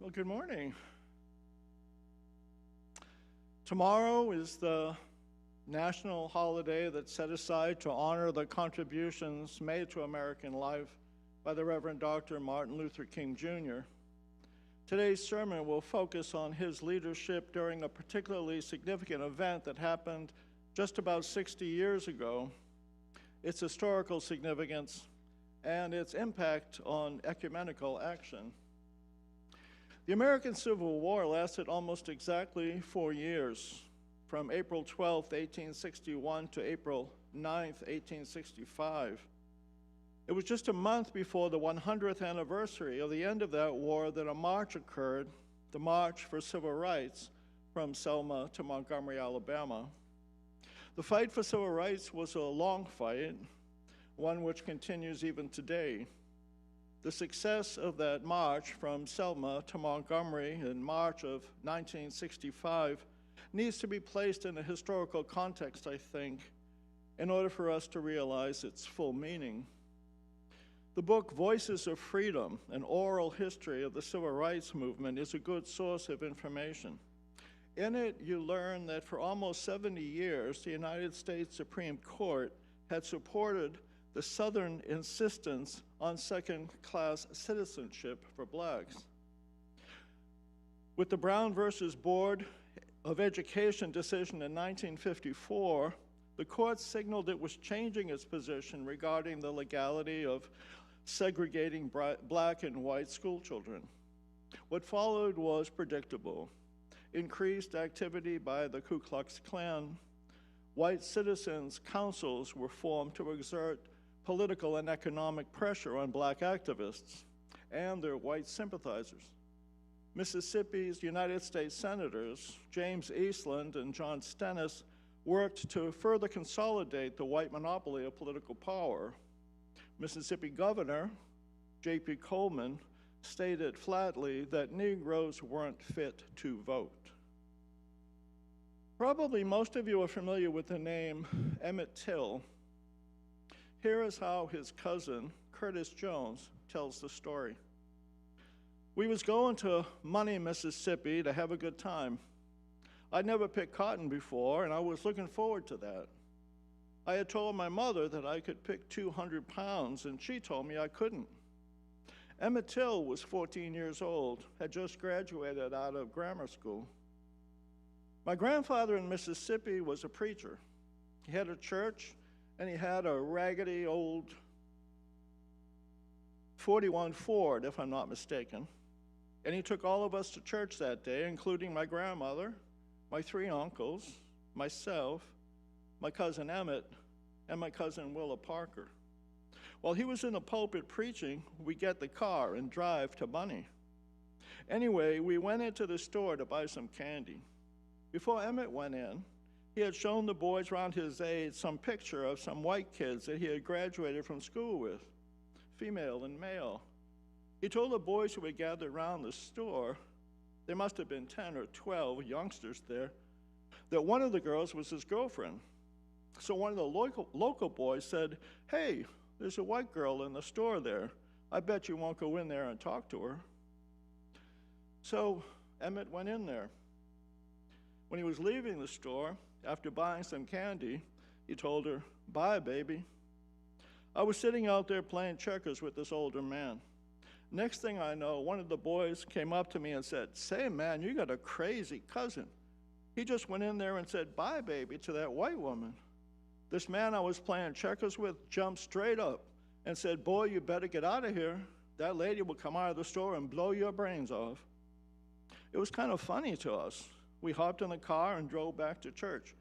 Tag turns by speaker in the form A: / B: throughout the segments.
A: Well, good morning. Tomorrow is the national holiday that's set aside to honor the contributions made to American life by the Reverend Dr. Martin Luther King Jr. Today's sermon will focus on his leadership during a particularly significant event that happened just about 60 years ago, its historical significance, and its impact on ecumenical action. The American Civil War lasted almost exactly 4 years, from April 12, 1861 to April 9, 1865. It was just a month before the 100th anniversary of the end of that war that a march occurred, the March for Civil Rights, from Selma to Montgomery, Alabama. The fight for civil rights was a long fight, one which continues even today. The success of that march from Selma to Montgomery in March of 1965 needs to be placed in a historical context, I think, in order for us to realize its full meaning. The book Voices of Freedom, an oral history of the civil rights movement, is a good source of information. In it, you learn that for almost 70 years, the United States Supreme Court had supported the Southern insistence on second-class citizenship for blacks. With the Brown versus Board of Education decision in 1954, the court signaled it was changing its position regarding the legality of segregating black and white schoolchildren. What followed was predictable. Increased activity by the Ku Klux Klan. White citizens' councils were formed to exert political and economic pressure on black activists and their white sympathizers. Mississippi's United States Senators, James Eastland and John Stennis, worked to further consolidate the white monopoly of political power. Mississippi Governor J.P. Coleman stated flatly that Negroes weren't fit to vote. Probably most of you are familiar with the name Emmett Till. Here is how his cousin, Curtis Jones, tells the story. We was going to Money, Mississippi to have a good time. I'd never picked cotton before, and I was looking forward to that. I had told my mother that I could pick 200 pounds, and she told me I couldn't. Emmett Till was 14 years old, had just graduated out of grammar school. My grandfather in Mississippi was a preacher. He had a church, and he had a raggedy old 41 Ford, if I'm not mistaken. And he took all of us to church that day, including my grandmother, my 3 uncles, myself, my cousin Emmett, and my cousin Willa Parker. While he was in the pulpit preaching, we get the car and drive to Money. Anyway, we went into the store to buy some candy. Before Emmett went in, he had shown the boys around his age some picture of some white kids that he had graduated from school with, female and male. He told the boys who had gathered around the store, there must have been 10 or 12 youngsters there, that one of the girls was his girlfriend. So one of the local boys said, "Hey, there's a white girl in the store there. I bet you won't go in there and talk to her." So Emmett went in there. When he was leaving the store, after buying some candy, he told her, "Bye, baby." I was sitting out there playing checkers with this older man. Next thing I know, one of the boys came up to me and said, "Say, man, you got a crazy cousin. He just went in there and said, 'Bye, baby,' to that white woman." This man I was playing checkers with jumped straight up and said, "Boy, you better get out of here. That lady will come out of the store and blow your brains off." It was kind of funny to us. We hopped in the car and drove back to church.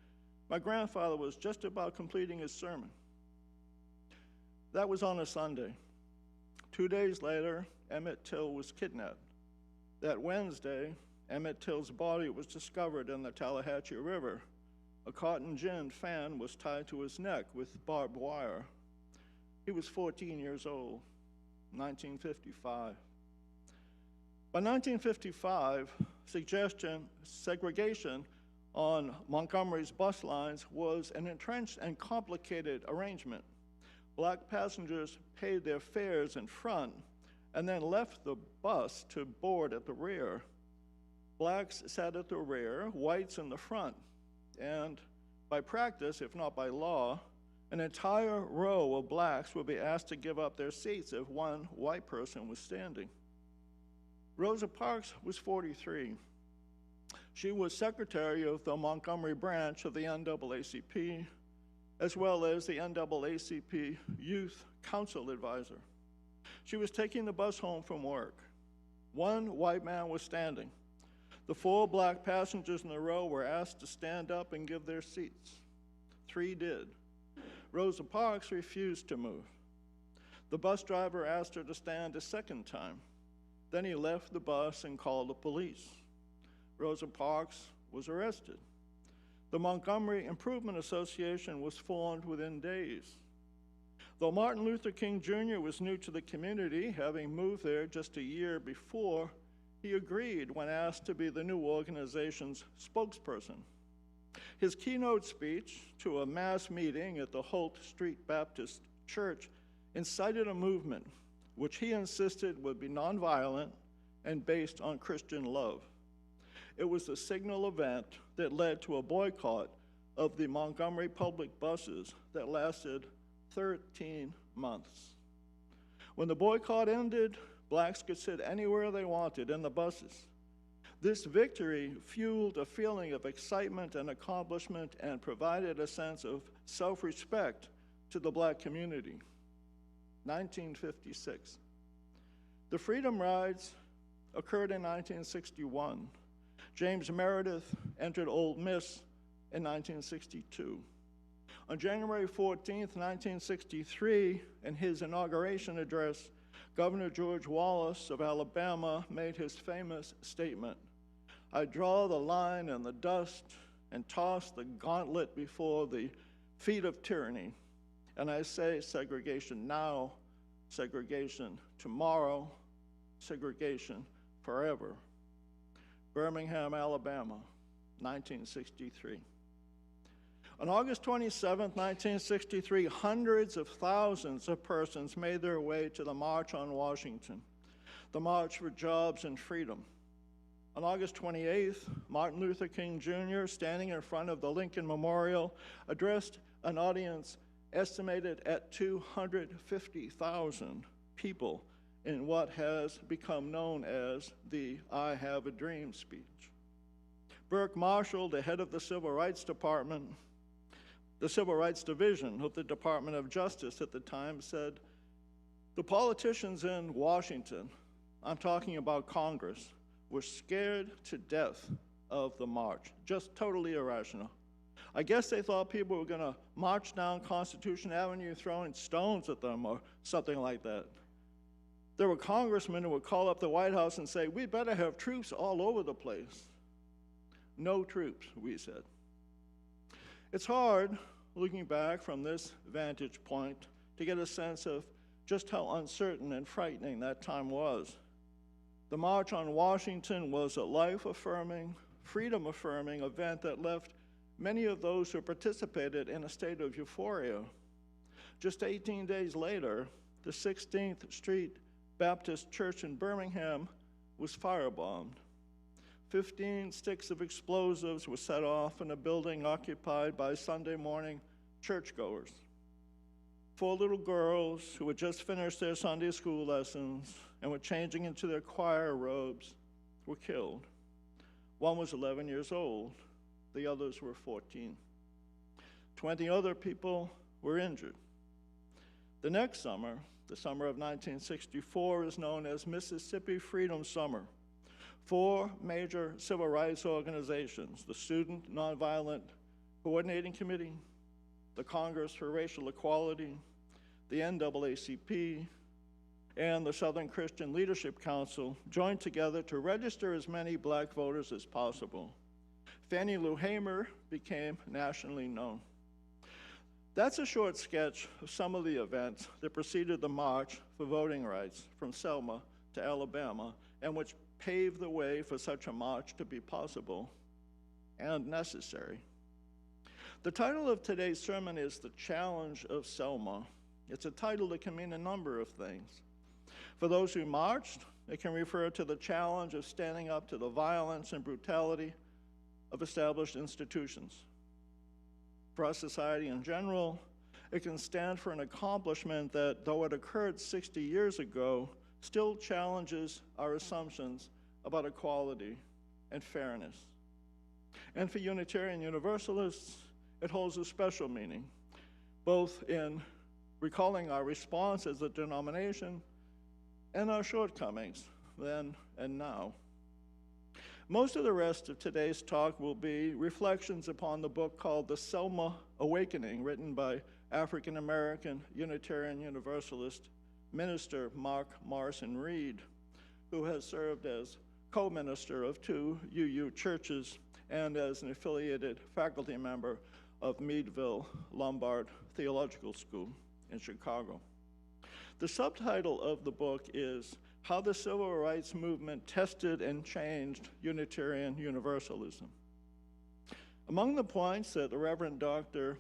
A: My grandfather was just about completing his sermon. That was on a Sunday. 2 days later, Emmett Till was kidnapped. That Wednesday, Emmett Till's body was discovered in the Tallahatchie River. A cotton gin fan was tied to his neck with barbed wire. He was 14 years old, 1955. By 1955, segregation on Montgomery's bus lines was an entrenched and complicated arrangement. Black passengers paid their fares in front, and then left the bus to board at the rear. Blacks sat at the rear, whites in the front, and by practice, if not by law, an entire row of blacks would be asked to give up their seats if one white person was standing. Rosa Parks was 43. She was secretary of the Montgomery branch of the NAACP, as well as the NAACP Youth Council Advisor. She was taking the bus home from work. One white man was standing. The 4 black passengers in the row were asked to stand up and give their seats. 3 did. Rosa Parks refused to move. The bus driver asked her to stand a second time. Then he left the bus and called the police. Rosa Parks was arrested. The Montgomery Improvement Association was formed within days. Though Martin Luther King Jr. was new to the community, having moved there just a year before, he agreed when asked to be the new organization's spokesperson. His keynote speech to a mass meeting at the Holt Street Baptist Church incited a movement which he insisted would be nonviolent and based on Christian love. It was a signal event that led to a boycott of the Montgomery public buses that lasted 13 months. When the boycott ended, blacks could sit anywhere they wanted in the buses. This victory fueled a feeling of excitement and accomplishment and provided a sense of self-respect to the black community. 1956. The Freedom Rides occurred in 1961. James Meredith entered Ole Miss in 1962. On January 14th, 1963, in his inauguration address, Governor George Wallace of Alabama made his famous statement, "I draw the line in the dust and toss the gauntlet before the feet of tyranny. And I say segregation now, segregation tomorrow, segregation forever." Birmingham, Alabama, 1963. On August 27, 1963, hundreds of thousands of persons made their way to the March on Washington, the March for Jobs and Freedom. On August 28th, Martin Luther King Jr., standing in front of the Lincoln Memorial, addressed an audience estimated at 250,000 people in what has become known as the I Have a Dream speech. Burke Marshall, the head of the Civil Rights Department, the Civil Rights Division of the Department of Justice at the time, said, "The politicians in Washington, I'm talking about Congress, were scared to death of the march, just totally irrational. I guess they thought people were going to march down Constitution Avenue throwing stones at them or something like that. There were congressmen who would call up the White House and say, 'We better have troops all over the place.' No troops," we said. It's hard, looking back from this vantage point, to get a sense of just how uncertain and frightening that time was. The March on Washington was a life-affirming, freedom-affirming event that left many of those who participated in a state of euphoria. Just 18 days later, the 16th Street Baptist Church in Birmingham was firebombed. 15 sticks of explosives were set off in a building occupied by Sunday morning churchgoers. 4 little girls who had just finished their Sunday school lessons and were changing into their choir robes were killed. One was 11 years old. The others were 14. 20 other people were injured. The next summer, the summer of 1964, is known as Mississippi Freedom Summer. 4 major civil rights organizations, the Student Nonviolent Coordinating Committee, the Congress for Racial Equality, the NAACP, and the Southern Christian Leadership Council, joined together to register as many black voters as possible. Fannie Lou Hamer became nationally known. That's a short sketch of some of the events that preceded the March for Voting Rights from Selma to Alabama, and which paved the way for such a march to be possible and necessary. The title of today's sermon is The Challenge of Selma. It's a title that can mean a number of things. For those who marched, it can refer to the challenge of standing up to the violence and brutality of established institutions. For our society in general, it can stand for an accomplishment that, though it occurred 60 years ago, still challenges our assumptions about equality and fairness. And for Unitarian Universalists, it holds a special meaning, both in recalling our response as a denomination and our shortcomings then and now. Most of the rest of today's talk will be reflections upon the book called The Selma Awakening, written by African-American Unitarian Universalist minister Mark Morrison Reed, who has served as co-minister of 2 UU churches and as an affiliated faculty member of Meadville Lombard Theological School in Chicago. The subtitle of the book is How the Civil Rights Movement Tested and Changed Unitarian Universalism. Among the points that the Reverend Dr.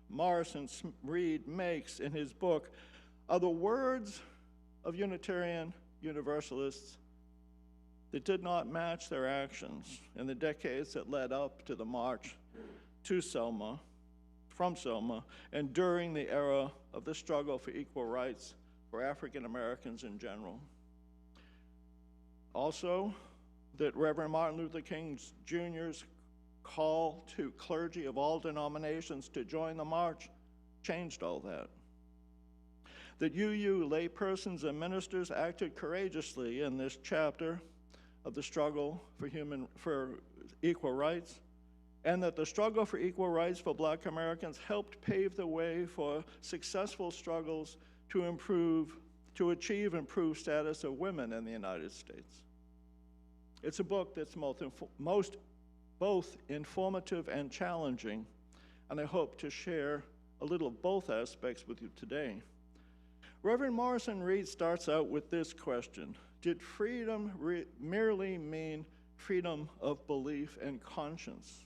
A: Morrison Reed makes in his book are the words of Unitarian Universalists that did not match their actions in the decades that led up to the march to Selma, from Selma, and during the era of the struggle for equal rights for African Americans in general. Also, that Reverend Martin Luther King Jr.'s call to clergy of all denominations to join the march changed all that. That UU laypersons and ministers acted courageously in this chapter of the struggle for equal rights, and that the struggle for equal rights for Black Americans helped pave the way for successful struggles to achieve improved status of women in the United States. It's a book that's both informative and challenging, and I hope to share a little of both aspects with you today. Reverend Morrison Reed starts out with this question: did freedom merely mean freedom of belief and conscience?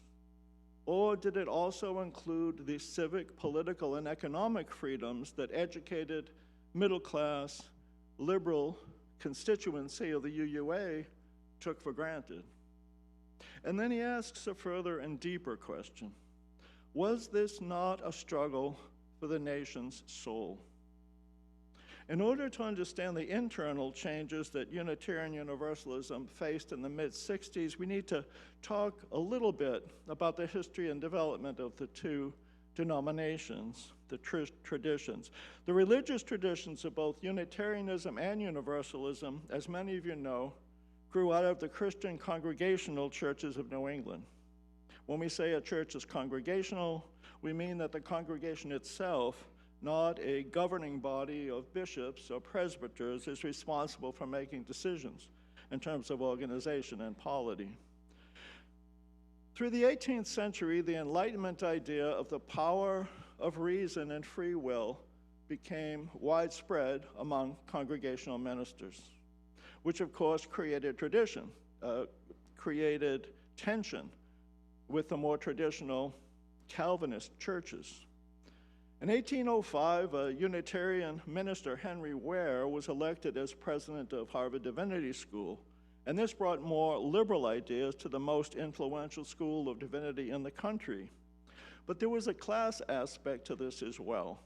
A: Or did it also include the civic, political, and economic freedoms that educated, middle-class, liberal constituency of the UUA took for granted? And then he asks a further and deeper question: was this not a struggle for the nation's soul? In order to understand the internal changes that Unitarian Universalism faced in the mid-60s, we need to talk a little bit about the history and development of the two denominations, the traditions. The religious traditions of both Unitarianism and Universalism, as many of you know, grew out of the Christian congregational churches of New England. When we say a church is congregational, we mean that the congregation itself, not a governing body of bishops or presbyters, is responsible for making decisions in terms of organization and polity. Through the 18th century, the Enlightenment idea of the power of reason and free will became widespread among congregational ministers, which of course created created tension with the more traditional Calvinist churches. In 1805, a Unitarian minister, Henry Ware, was elected as president of Harvard Divinity School, and this brought more liberal ideas to the most influential school of divinity in the country. But there was a class aspect to this as well.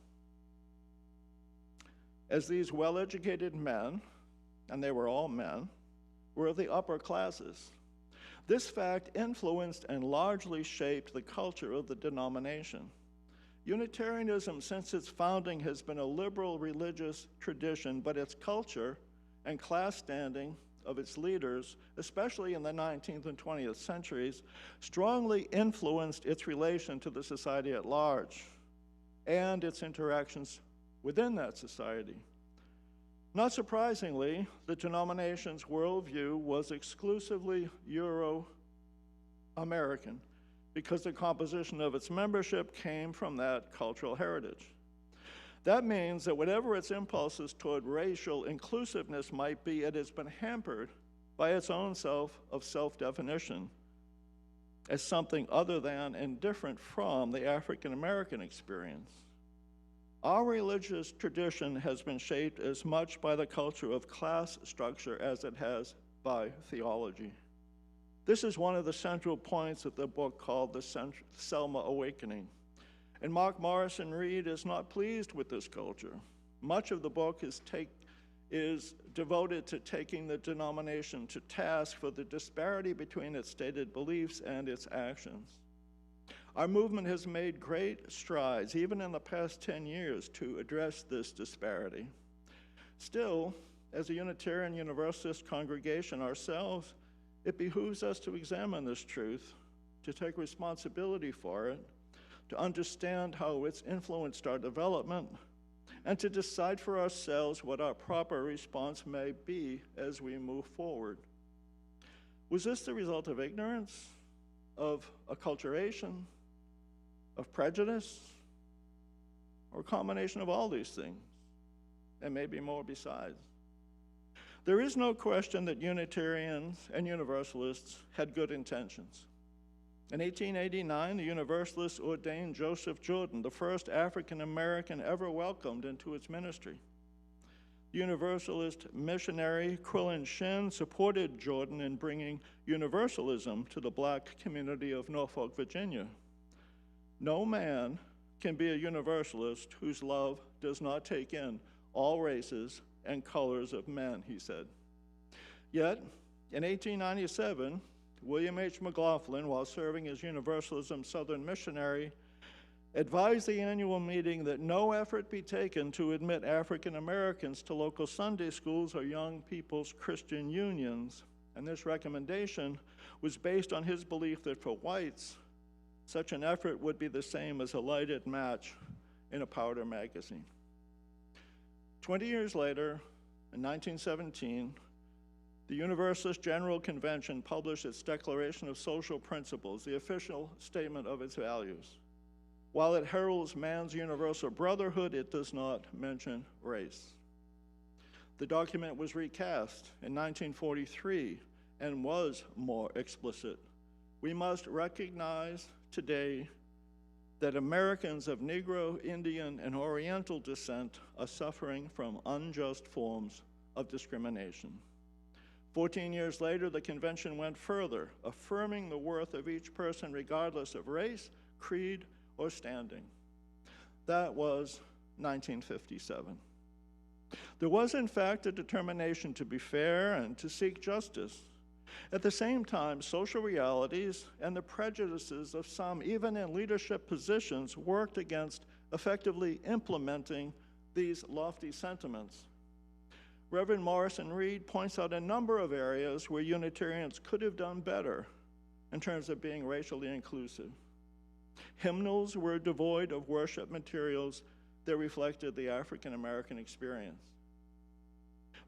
A: As these well-educated men, and they were all men, were of the upper classes. This fact influenced and largely shaped the culture of the denomination. Unitarianism, since its founding, has been a liberal religious tradition, but its culture and class standing of its leaders, especially in the 19th and 20th centuries, strongly influenced its relation to the society at large and its interactions within that society. Not surprisingly, the denomination's worldview was exclusively Euro-American, because the composition of its membership came from that cultural heritage. That means that whatever its impulses toward racial inclusiveness might be, it has been hampered by its own self-definition as something other than and different from the African American experience. Our religious tradition has been shaped as much by the culture of class structure as it has by theology. This is one of the central points of the book called the Selma Awakening. And Mark Morrison Reed is not pleased with this culture. Much of the book is devoted to taking the denomination to task for the disparity between its stated beliefs and its actions. Our movement has made great strides, even in the past 10 years, to address this disparity. Still, as a Unitarian Universalist congregation ourselves, it behooves us to examine this truth, to take responsibility for it, to understand how it's influenced our development, and to decide for ourselves what our proper response may be as we move forward. Was this the result of ignorance, of acculturation, of prejudice, or a combination of all these things, and maybe more besides? There is no question that Unitarians and Universalists had good intentions. In 1889, the Universalists ordained Joseph Jordan, the first African American ever welcomed into its ministry. Universalist missionary Quillen Shin supported Jordan in bringing Universalism to the black community of Norfolk, Virginia. No man can be a Universalist whose love does not take in all races and colors of men, he said. Yet, in 1897, William H. McLaughlin, while serving as Universalism's Southern missionary, advised the annual meeting that no effort be taken to admit African Americans to local Sunday schools or young people's Christian unions. And this recommendation was based on his belief that for whites, such an effort would be the same as a lighted match in a powder magazine. 20 years later, in 1917, the Universalist General Convention published its Declaration of Social Principles, the official statement of its values. While it heralds man's universal brotherhood, it does not mention race. The document was recast in 1943 and was more explicit. We must recognize today that Americans of Negro, Indian, and Oriental descent are suffering from unjust forms of discrimination. 14 years later, the convention went further, affirming the worth of each person regardless of race, creed, or standing. That was 1957. There was, in fact, a determination to be fair and to seek justice. At the same time, social realities and the prejudices of some, even in leadership positions, worked against effectively implementing these lofty sentiments. Reverend Morrison Reed points out a number of areas where Unitarians could have done better in terms of being racially inclusive. Hymnals were devoid of worship materials that reflected the African American experience.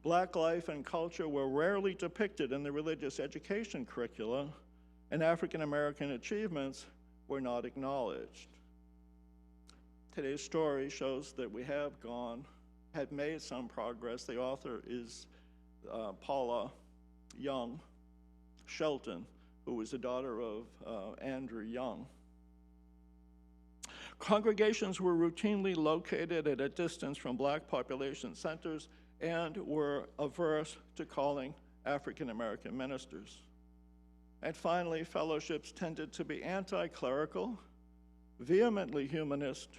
A: Black life and culture were rarely depicted in the religious education curricula, and African American achievements were not acknowledged. Today's story shows that we had made some progress. The author is Paula Young Shelton, who was the daughter of Andrew Young. Congregations were routinely located at a distance from black population centers and were averse to calling African American ministers. And finally, fellowships tended to be anti-clerical, vehemently humanist,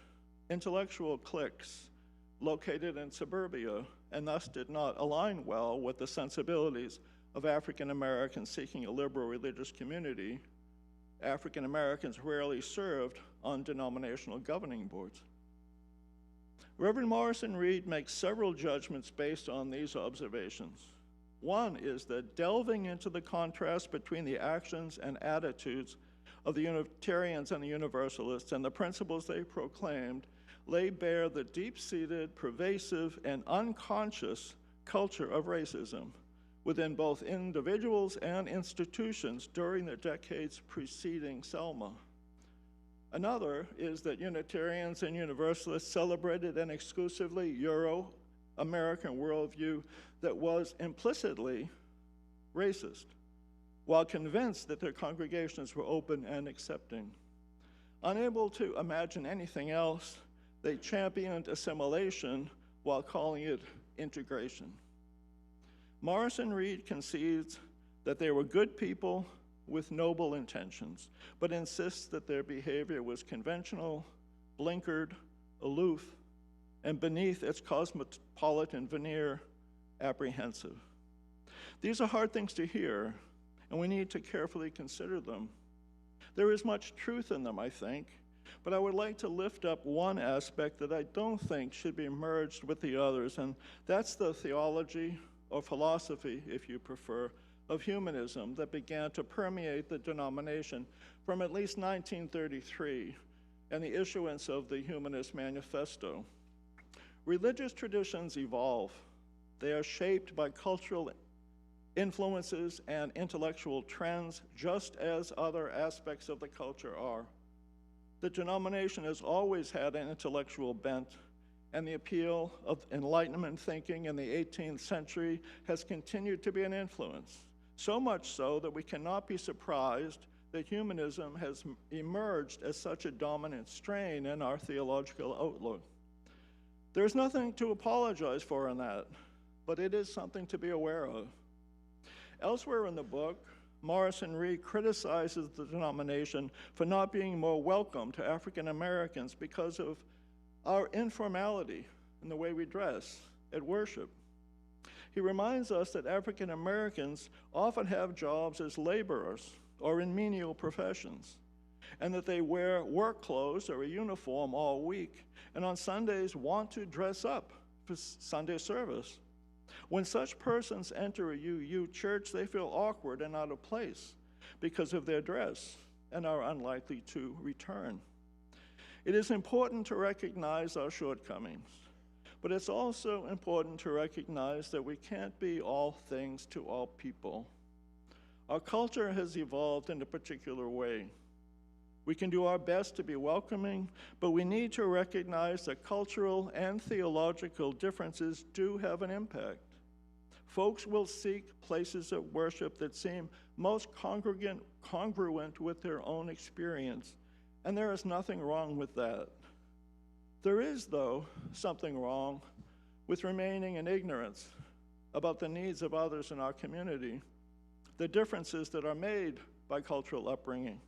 A: intellectual cliques located in suburbia, and thus did not align well with the sensibilities of African Americans seeking a liberal religious community. African Americans rarely served on denominational governing boards. Reverend Morrison Reed makes several judgments based on these observations. One is that delving into the contrast between the actions and attitudes of the Unitarians and the Universalists and the principles they proclaimed lay bare the deep-seated, pervasive, and unconscious culture of racism within both individuals and institutions during the decades preceding Selma. Another is that Unitarians and Universalists celebrated an exclusively Euro-American worldview that was implicitly racist, while convinced that their congregations were open and accepting. Unable to imagine anything else, They championed assimilation while calling it integration. Morrison Reed concedes that they were good people with noble intentions, but insists that their behavior was conventional, blinkered, aloof, and beneath its cosmopolitan veneer, apprehensive. These are hard things to hear, and we need to carefully consider them. There is much truth in them, I think, but I would like to lift up one aspect that I don't think should be merged with the others, and that's the theology or philosophy, if you prefer, of humanism that began to permeate the denomination from at least 1933 and the issuance of the Humanist Manifesto. Religious traditions evolve. They are shaped by cultural influences and intellectual trends, just as other aspects of the culture are. The denomination has always had an intellectual bent, and the appeal of Enlightenment thinking in the 18th century has continued to be an influence, so much so that we cannot be surprised that humanism has emerged as such a dominant strain in our theological outlook. There's nothing to apologize for in that, but it is something to be aware of. Elsewhere in the book, Morrison Reed criticizes the denomination for not being more welcome to African Americans because of our informality in the way we dress at worship. He reminds us that African Americans often have jobs as laborers or in menial professions, and that they wear work clothes or a uniform all week, and on Sundays want to dress up for Sunday service. When such persons enter a UU church, they feel awkward and out of place because of their dress and are unlikely to return. It is important to recognize our shortcomings, but it's also important to recognize that we can't be all things to all people. Our culture has evolved in a particular way. We can do our best to be welcoming, but we need to recognize that cultural and theological differences do have an impact. Folks will seek places of worship that seem most congruent with their own experience, and there is nothing wrong with that. There is, though, something wrong with remaining in ignorance about the needs of others in our community, the differences that are made by cultural upbringing,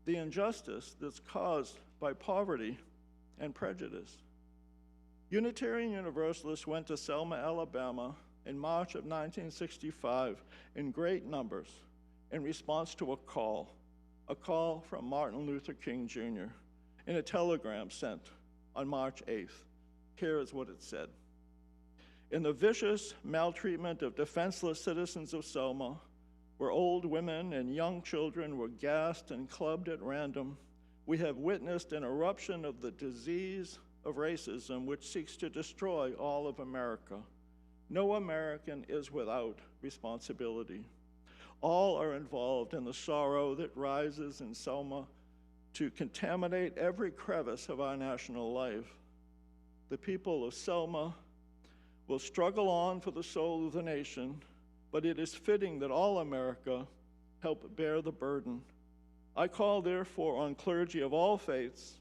A: the injustice that's caused by poverty and prejudice. Unitarian Universalists went to Selma, Alabama in March of 1965 in great numbers in response to a call from Martin Luther King Jr. in a telegram sent on March 8th. Here is what it said. In the vicious maltreatment of defenseless citizens of Selma, where old women and young children were gassed and clubbed at random, we have witnessed an eruption of the disease of racism which seeks to destroy all of America. No American is without responsibility. All are involved in the sorrow that rises in Selma to contaminate every crevice of our national life. The people of Selma will struggle on for the soul of the nation, but it is fitting that all America help bear the burden. I call, therefore, on clergy of all faiths,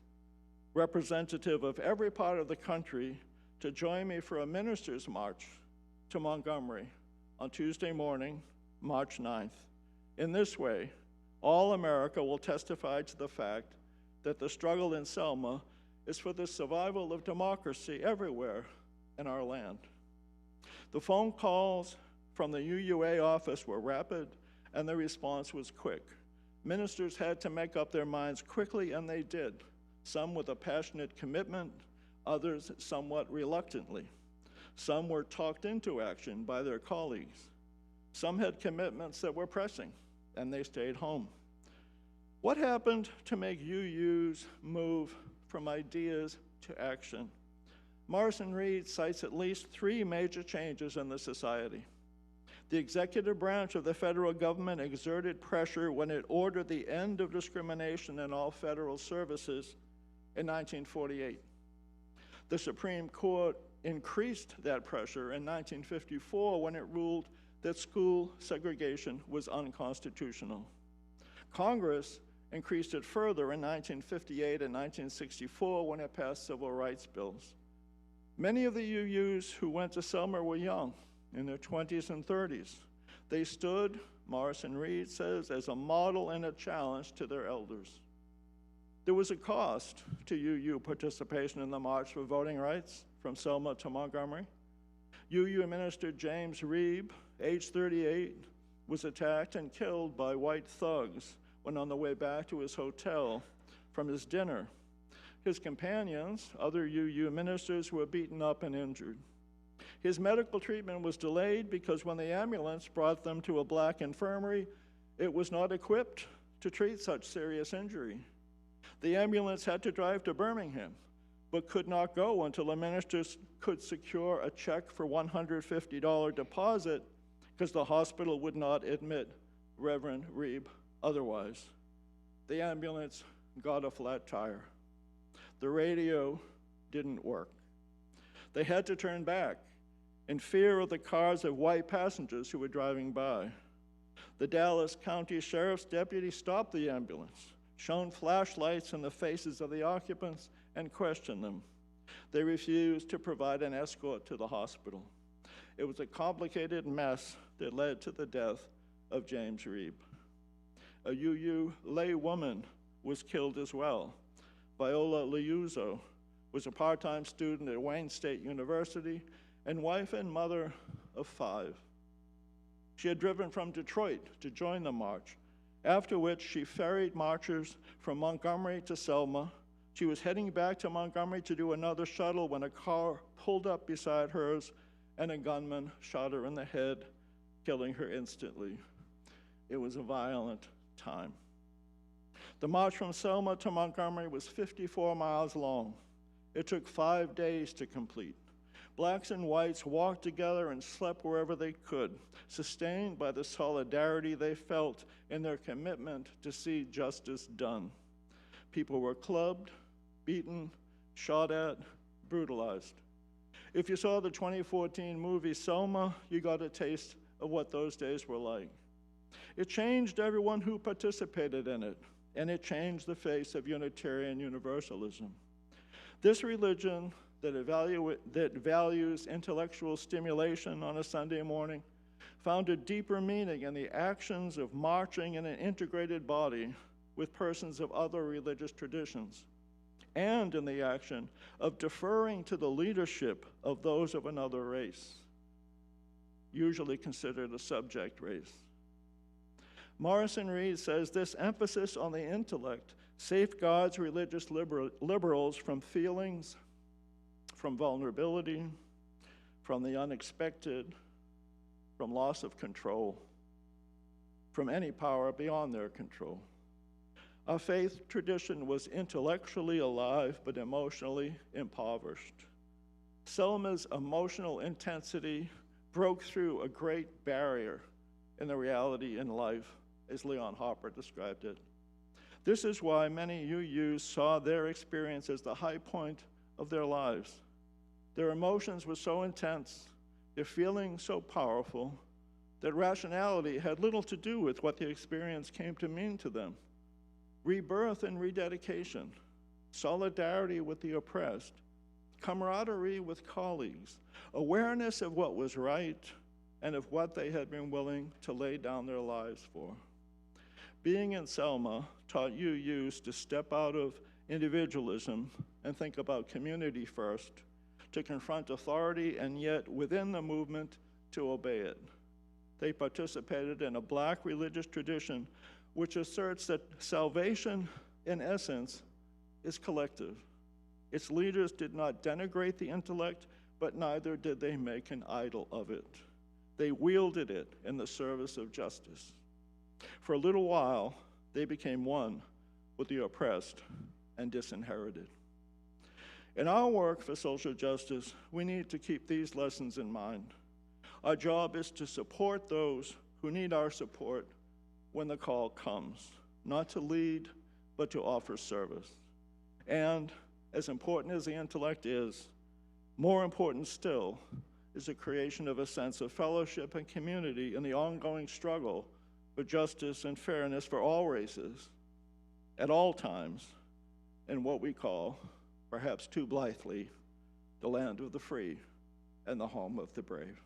A: representative of every part of the country, to join me for a minister's march to Montgomery on Tuesday morning, March 9th. In this way, all America will testify to the fact that the struggle in Selma is for the survival of democracy everywhere in our land. The phone calls from the UUA office were rapid, and the response was quick. Ministers had to make up their minds quickly, and they did, some with a passionate commitment, others somewhat reluctantly. Some were talked into action by their colleagues. Some had commitments that were pressing, and they stayed home. What happened to make UUs move from ideas to action? Morrison Reed cites at least 3 major changes in the society. The executive branch of the federal government exerted pressure when it ordered the end of discrimination in all federal services in 1948. The Supreme Court increased that pressure in 1954 when it ruled that school segregation was unconstitutional. Congress increased it further in 1958 and 1964 when it passed civil rights bills. Many of the UUs who went to Selma were young, in their 20s and 30s. They stood, Morrison Reed says, as a model and a challenge to their elders. There was a cost to UU participation in the March for Voting Rights from Selma to Montgomery. UU Minister James Reeb, age 38, was attacked and killed by white thugs when on the way back to his hotel from his dinner. His companions, other UU ministers, were beaten up and injured. His medical treatment was delayed because when the ambulance brought them to a black infirmary, it was not equipped to treat such serious injury. The ambulance had to drive to Birmingham, but could not go until the ministers could secure a check for $150 deposit because the hospital would not admit Reverend Reeb otherwise. The ambulance got a flat tire. The radio didn't work. They had to turn back in fear of the cars of white passengers who were driving by. The Dallas County Sheriff's deputy stopped the ambulance, shone flashlights in the faces of the occupants, and questioned them. They refused to provide an escort to the hospital. It was a complicated mess that led to the death of James Reeb. A UU lay woman was killed as well. Viola Liuzzo was a part-time student at Wayne State University and wife and mother of 5. She had driven from Detroit to join the march, after which she ferried marchers from Montgomery to Selma. She was heading back to Montgomery to do another shuttle when a car pulled up beside hers and a gunman shot her in the head, killing her instantly. It was a violent time. The march from Selma to Montgomery was 54 miles long. It took 5 days to complete. Blacks and whites walked together and slept wherever they could, sustained by the solidarity they felt in their commitment to see justice done. People were clubbed, beaten, shot at, brutalized. If you saw the 2014 movie Selma, you got a taste of what those days were like. It changed everyone who participated in it, and it changed the face of Unitarian Universalism. This religion that values intellectual stimulation on a Sunday morning found a deeper meaning in the actions of marching in an integrated body with persons of other religious traditions, and in the action of deferring to the leadership of those of another race, usually considered a subject race. Morrison Reed says this emphasis on the intellect safeguards religious liberals from feelings, from vulnerability, from the unexpected, from loss of control, from any power beyond their control. Our faith tradition was intellectually alive but emotionally impoverished. Selma's emotional intensity broke through a great barrier in the reality in life, as Leon Hopper described it. This is why many UUs saw their experience as the high point of their lives. Their emotions were so intense, their feelings so powerful, that rationality had little to do with what the experience came to mean to them. Rebirth and rededication, solidarity with the oppressed, camaraderie with colleagues, awareness of what was right and of what they had been willing to lay down their lives for. Being in Selma taught UUs to step out of individualism and think about community first, to confront authority and yet within the movement to obey it. They participated in a Black religious tradition which asserts that salvation, in essence, is collective. Its leaders did not denigrate the intellect, but neither did they make an idol of it. They wielded it in the service of justice. For a little while, they became one with the oppressed and disinherited. In our work for social justice, we need to keep these lessons in mind. Our job is to support those who need our support when the call comes, not to lead, but to offer service. And as important as the intellect is, more important still is the creation of a sense of fellowship and community in the ongoing struggle for justice and fairness for all races. at all times in what we call, perhaps too blithely, the land of the free and the home of the brave.